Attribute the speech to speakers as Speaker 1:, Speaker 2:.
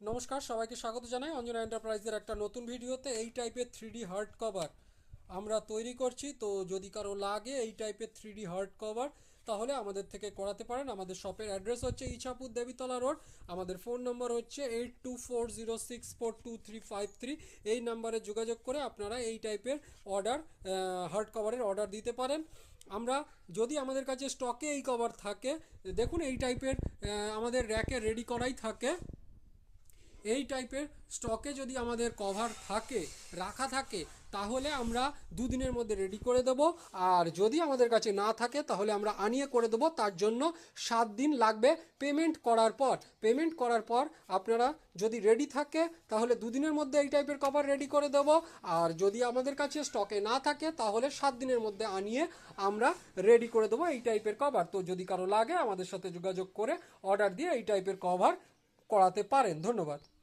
Speaker 1: নমস্কার, সবাইকে স্বাগত জানাই অঞ্জনা এন্টারপ্রাইজের একটা নতুন ভিডিওতে। এই টাইপের 3D হার্ড কভার আমরা তৈরি করছি। তো যদি কারো লাগে এই টাইপের 3D হার্ড কভার, তাহলে আমাদের থেকে করাতে পারেন। আমাদের শপের অ্যাড্রেস হচ্ছে ইছাপুর দেবীতলা রোড। আমাদের ফোন নম্বর হচ্ছে 8240642353। এই নাম্বারে যোগাযোগ করে আপনারা এই টাইপের অর্ডার, হার্ড কভারের অর্ডার দিতে পারেন। আমরা যদি আমাদের কাছে স্টকে এই কভার থাকে, দেখুন এই টাইপের আমাদের র্যাকে রেডি করাই থাকে। এই টাইপের স্টকে যদি আমাদের কভার থাকে, রাখা থাকে, তাহলে আমরা দুদিনের মধ্যে রেডি করে দেব। আর যদি আমাদের কাছে না থাকে তাহলে আমরা আনিয়ে করে দেব। তার জন্য 7 দিন লাগবে পেমেন্ট করার পর আপনারা যদি রেডি থাকে তাহলে দুদিনের মধ্যে এই টাইপের কভার রেডি করে দেব। আর যদি আমাদের কাছে স্টকে না থাকে তাহলে 7 দিনের মধ্যে আনিয়ে আমরা রেডি করে দেবো এই টাইপের কভার। তো যদি কারো লাগে আমাদের সাথে যোগাযোগ করে অর্ডার দিয়ে এই টাইপের কভার করাতে পারেন। ধন্যবাদ।